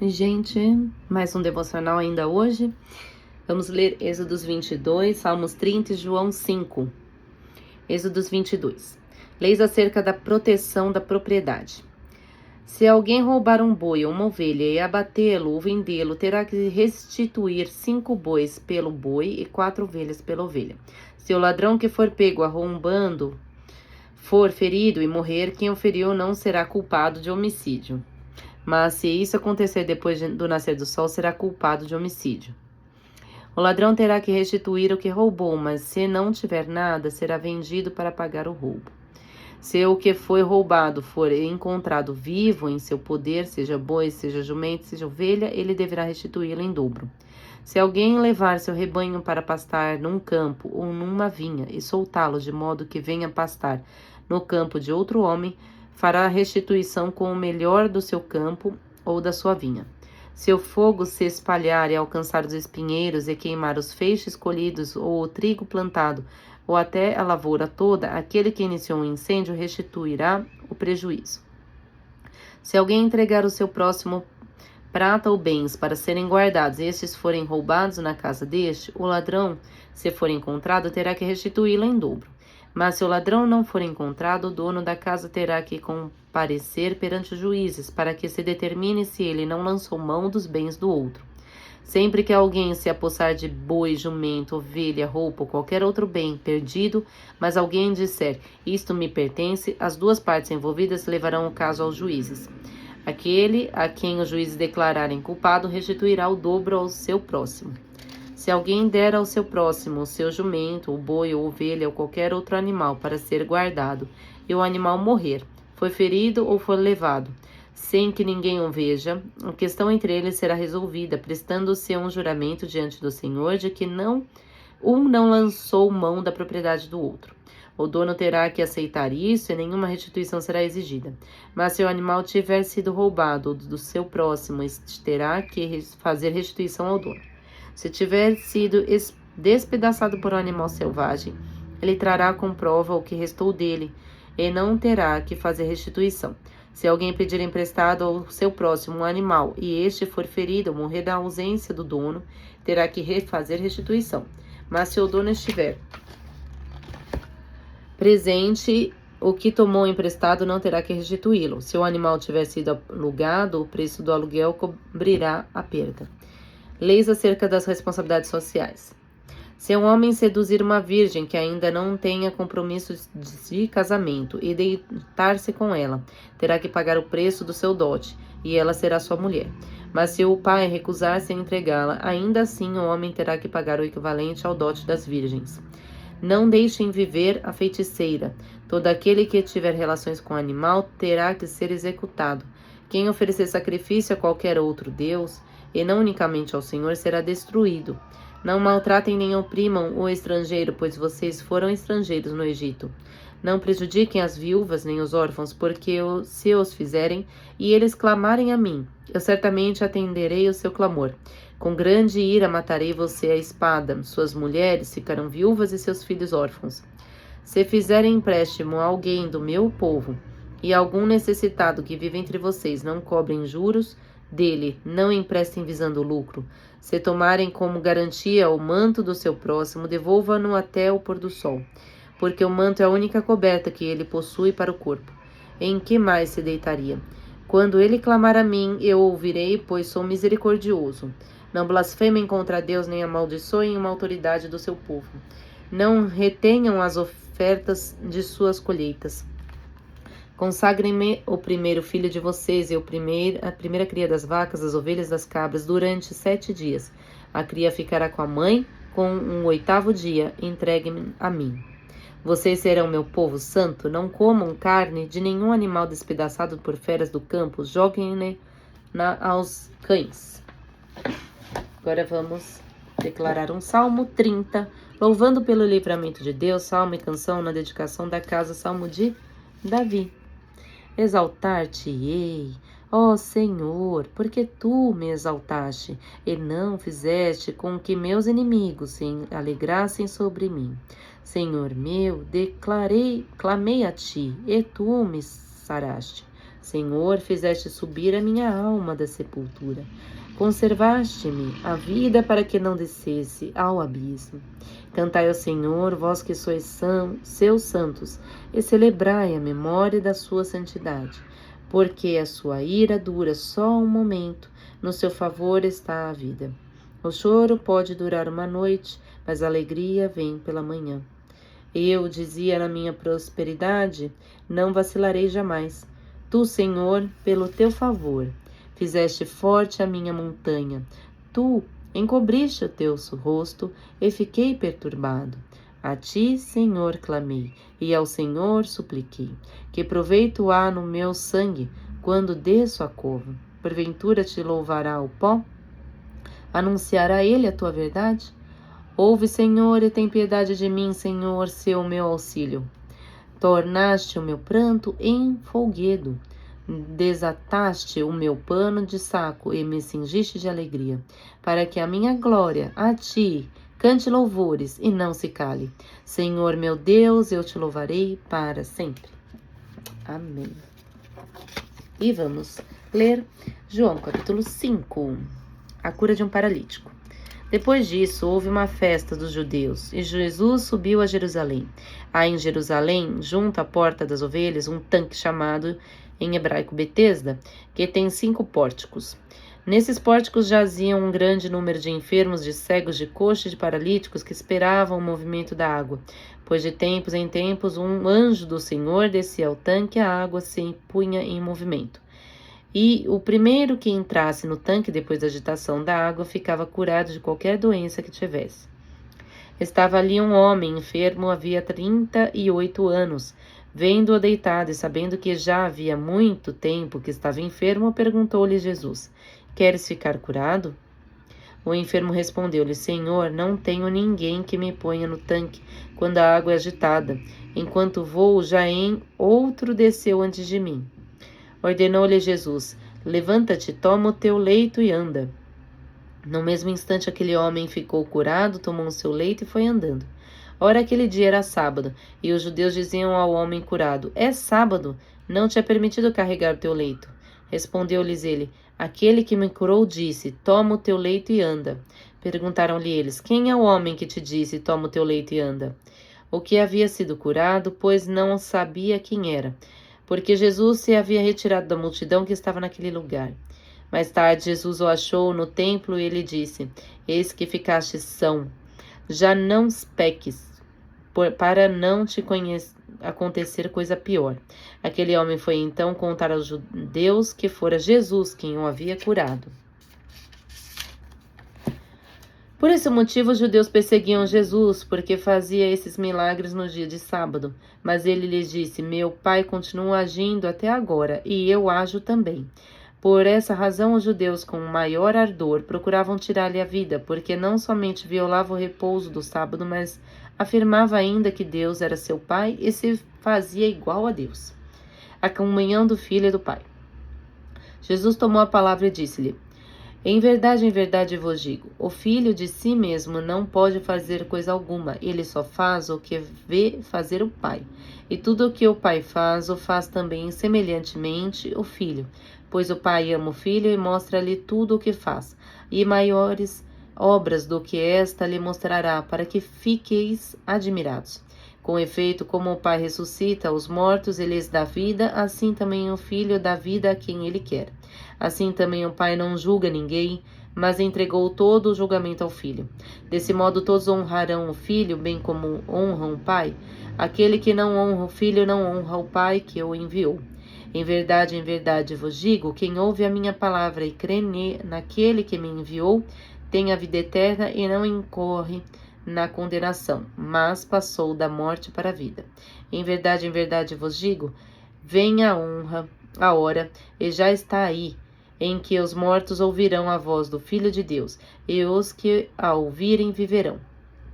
Oi, gente, mais um devocional ainda hoje. Vamos ler Êxodos 22, Salmos 30 e João 5. Êxodos 22. Leis acerca da proteção da propriedade. Se alguém roubar um boi ou uma ovelha e abatê-lo ou vendê-lo, terá que restituir 5 bois pelo boi e 4 ovelhas pela ovelha. Se o ladrão que for pego arrombando for ferido e morrer, quem o feriu não será culpado de homicídio. Mas se isso acontecer depois do nascer do sol, será culpado de homicídio. O ladrão terá que restituir o que roubou, mas se não tiver nada, será vendido para pagar o roubo. Se o que foi roubado for encontrado vivo em seu poder, seja boi, seja jumento, seja ovelha, ele deverá restituí-lo em dobro. Se alguém levar seu rebanho para pastar num campo ou numa vinha e soltá-lo de modo que venha pastar no campo de outro homem, fará restituição com o melhor do seu campo ou da sua vinha. Se o fogo se espalhar e alcançar os espinheiros e queimar os feixes colhidos ou o trigo plantado, ou até a lavoura toda, aquele que iniciou o incêndio restituirá o prejuízo. Se alguém entregar o seu próximo prata ou bens para serem guardados e estes forem roubados na casa deste, o ladrão, se for encontrado, terá que restituí-lo em dobro. Mas se o ladrão não for encontrado, o dono da casa terá que comparecer perante os juízes, para que se determine se ele não lançou mão dos bens do outro. Sempre que alguém se apossar de boi, jumento, ovelha, roupa ou qualquer outro bem perdido, mas alguém disser, isto me pertence, as duas partes envolvidas levarão o caso aos juízes. Aquele a quem os juízes declararem culpado restituirá o dobro ao seu próximo. Se alguém der ao seu próximo o seu jumento, o boi ou ovelha ou qualquer outro animal para ser guardado, e o animal morrer, foi ferido ou for levado, sem que ninguém o veja, a questão entre eles será resolvida, prestando-se um juramento diante do Senhor de que um não lançou mão da propriedade do outro. O dono terá que aceitar isso e nenhuma restituição será exigida. Mas se o animal tiver sido roubado do seu próximo, este terá que fazer restituição ao dono. Se tiver sido despedaçado por um animal selvagem, ele trará com prova o que restou dele e não terá que fazer restituição. Se alguém pedir emprestado ao seu próximo um animal e este for ferido ou morrer da ausência do dono, terá que fazer restituição. Mas se o dono estiver presente, o que tomou emprestado não terá que restituí-lo. Se o animal tiver sido alugado, o preço do aluguel cobrirá a perda. Leis acerca das responsabilidades sociais. Se um homem seduzir uma virgem que ainda não tenha compromisso de casamento e deitar-se com ela, terá que pagar o preço do seu dote, e ela será sua mulher. Mas se o pai recusar-se a entregá-la, ainda assim o homem terá que pagar o equivalente ao dote das virgens. Não deixem viver a feiticeira. Todo aquele que tiver relações com o animal terá que ser executado. Quem oferecer sacrifício a qualquer outro deus, e não unicamente ao Senhor, será destruído. Não maltratem nem oprimam o estrangeiro, pois vocês foram estrangeiros no Egito. Não prejudiquem as viúvas nem os órfãos, porque se os fizerem e eles clamarem a mim, eu certamente atenderei o seu clamor. Com grande ira matarei você à espada, suas mulheres ficarão viúvas e seus filhos órfãos. Se fizerem empréstimo a alguém do meu povo, e algum necessitado que vive entre vocês não cobrem juros dele, não emprestem visando lucro. Se tomarem como garantia o manto do seu próximo, devolva-no até o pôr do sol, porque o manto é a única coberta que ele possui para o corpo. Em que mais se deitaria? Quando ele clamar a mim, eu ouvirei, pois sou misericordioso. Não blasfemem contra Deus, nem amaldiçoem uma autoridade do seu povo. Não retenham as ofertas de suas colheitas. Consagrem-me o primeiro filho de vocês e a primeira cria das vacas, das ovelhas, das cabras, durante 7 dias. A cria ficará com a mãe, com um 8º dia, entreguem-me a mim. Vocês serão meu povo santo, não comam carne de nenhum animal despedaçado por feras do campo, joguem-ne aos cães. Agora vamos declarar um Salmo 30, louvando pelo livramento de Deus, salmo e canção na dedicação da casa, salmo de Davi. Exaltar-te-ei, ó Senhor, porque tu me exaltaste, e não fizeste com que meus inimigos se alegrassem sobre mim. Senhor meu, clamei a ti, e tu me saraste. Senhor, fizeste subir a minha alma da sepultura. Conservaste-me a vida para que não descesse ao abismo. Cantai ao Senhor, vós que sois seus santos, e celebrai a memória da sua santidade. Porque a sua ira dura só um momento, no seu favor está a vida. O choro pode durar uma noite, mas a alegria vem pela manhã. Eu dizia na minha prosperidade, não vacilarei jamais. Tu, Senhor, pelo teu favor, fizeste forte a minha montanha. Tu encobriste o teu rosto e fiquei perturbado. A ti, Senhor, clamei, e ao Senhor supliquei. Que proveito há no meu sangue quando desço a cova? Porventura te louvará o pó? Anunciará ele a tua verdade? Ouve, Senhor, e tem piedade de mim, Senhor, seu meu auxílio. Tornaste o meu pranto em folguedo. Desataste o meu pano de saco e me cingiste de alegria, para que a minha glória a ti cante louvores e não se cale. Senhor meu Deus, eu te louvarei para sempre. Amém. E vamos ler João capítulo 5, a cura de um paralítico. Depois disso, houve uma festa dos judeus, e Jesus subiu a Jerusalém. Há em Jerusalém, junto à porta das ovelhas, um tanque chamado em hebraico Betesda, que tem 5 pórticos. Nesses pórticos jaziam um grande número de enfermos, de cegos, de coxos e de paralíticos que esperavam o movimento da água, pois de tempos em tempos um anjo do Senhor descia ao tanque e a água se punha em movimento. E o primeiro que entrasse no tanque depois da agitação da água ficava curado de qualquer doença que tivesse. Estava ali um homem enfermo havia 38 anos. Vendo-o deitado e sabendo que já havia muito tempo que estava enfermo, perguntou-lhe Jesus: Queres ficar curado? O enfermo respondeu-lhe: Senhor, não tenho ninguém que me ponha no tanque quando a água é agitada. Enquanto vou, já outro desceu antes de mim. Ordenou-lhe Jesus: Levanta-te, toma o teu leito e anda. No mesmo instante, aquele homem ficou curado, tomou o seu leito e foi andando. Ora, aquele dia era sábado, e os judeus diziam ao homem curado: É sábado, não te é permitido carregar o teu leito. Respondeu-lhes ele: Aquele que me curou disse: Toma o teu leito e anda. Perguntaram-lhe eles: Quem é o homem que te disse: Toma o teu leito e anda? O que havia sido curado, pois não sabia quem era, porque Jesus se havia retirado da multidão que estava naquele lugar. Mais tarde, Jesus o achou no templo e lhe disse: Eis que ficaste são. Já não peques, para não te acontecer coisa pior. Aquele homem foi então contar aos judeus que fora Jesus quem o havia curado. Por esse motivo, os judeus perseguiam Jesus, porque fazia esses milagres no dia de sábado. Mas ele lhes disse: Meu Pai continua agindo até agora, e eu ajo também. Por essa razão, os judeus, com maior ardor, procuravam tirar-lhe a vida, porque não somente violava o repouso do sábado, mas afirmava ainda que Deus era seu Pai e se fazia igual a Deus. A comunhão do Filho e do Pai. Jesus tomou a palavra e disse-lhe: em verdade vos digo, o Filho de si mesmo não pode fazer coisa alguma, ele só faz o que vê fazer o Pai. E tudo o que o Pai faz, o faz também semelhantemente o Filho, pois o Pai ama o Filho e mostra-lhe tudo o que faz, e maiores obras do que esta lhe mostrará, para que fiqueis admirados. Com efeito, como o Pai ressuscita os mortos e lhes dá vida, assim também o Filho dá vida a quem ele quer. Assim também o Pai não julga ninguém, mas entregou todo o julgamento ao Filho. Desse modo todos honrarão o Filho, bem como honram o Pai. Aquele que não honra o Filho não honra o Pai que o enviou. Em verdade vos digo, quem ouve a minha palavra e crê naquele que me enviou, tem a vida eterna e não incorre na condenação, mas passou da morte para a vida. Em verdade vos digo, vem a hora, e já está aí, em que os mortos ouvirão a voz do Filho de Deus, e os que a ouvirem viverão.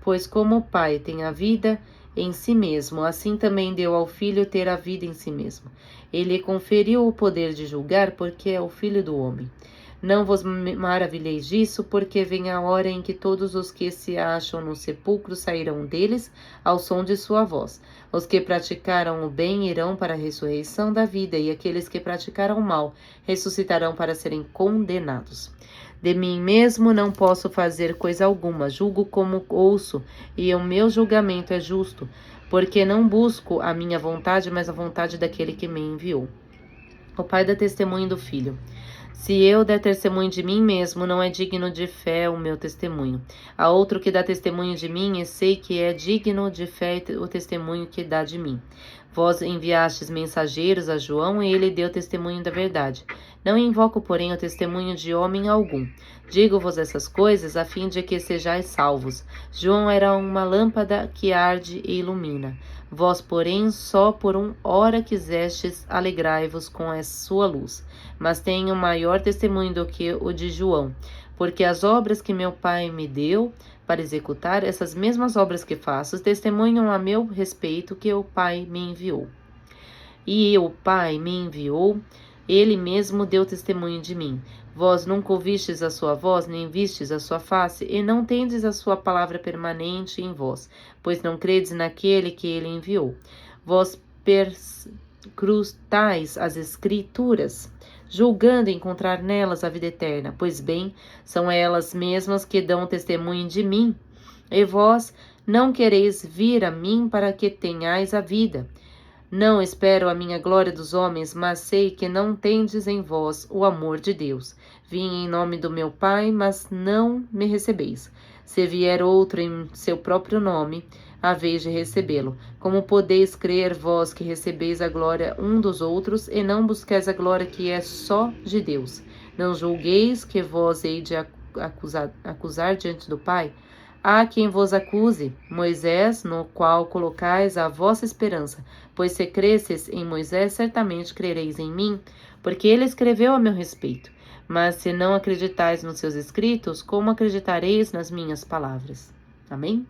Pois como o Pai tem a vida em si mesmo, assim também deu ao Filho ter a vida em si mesmo. Ele conferiu o poder de julgar, porque é o Filho do homem. Não vos maravilheis disso, porque vem a hora em que todos os que se acham no sepulcro sairão deles ao som de sua voz. Os que praticaram o bem irão para a ressurreição da vida, e aqueles que praticaram o mal ressuscitarão para serem condenados. De mim mesmo não posso fazer coisa alguma, julgo como ouço, e o meu julgamento é justo, porque não busco a minha vontade, mas a vontade daquele que me enviou. O pai dá testemunho do filho. Se eu der testemunho de mim mesmo, não é digno de fé o meu testemunho. Há outro que dá testemunho de mim, e sei que é digno de fé o testemunho que dá de mim. Vós enviastes mensageiros a João, e ele deu testemunho da verdade. Não invoco, porém, o testemunho de homem algum. Digo-vos essas coisas a fim de que sejais salvos. João era uma lâmpada que arde e ilumina. Vós, porém, só por hora quisestes alegrai-vos com a sua luz. Mas tenho maior testemunho do que o de João, porque as obras que meu Pai me deu para executar, essas mesmas obras que faço, testemunham a meu respeito que o Pai me enviou. E o Pai me enviou, ele mesmo deu testemunho de mim. Vós nunca ouvistes a sua voz, nem vistes a sua face, e não tendes a sua palavra permanente em vós, pois não credes naquele que ele enviou. Vós perscrutais as Escrituras, julgando encontrar nelas a vida eterna, pois bem, são elas mesmas que dão testemunho de mim. E vós não quereis vir a mim para que tenhais a vida. Não espero a minha glória dos homens, mas sei que não tendes em vós o amor de Deus. Vim em nome do meu Pai, mas não me recebeis. Se vier outro em seu próprio nome, haveis de recebê-lo. Como podeis crer vós que recebeis a glória um dos outros, e não busqueis a glória que é só de Deus? Não julgueis que vós hei de acusar diante do Pai? Há quem vos acuse, Moisés, no qual colocais a vossa esperança. Pois se cresces em Moisés, certamente crereis em mim, porque ele escreveu a meu respeito. Mas se não acreditais nos seus escritos, como acreditareis nas minhas palavras? Amém?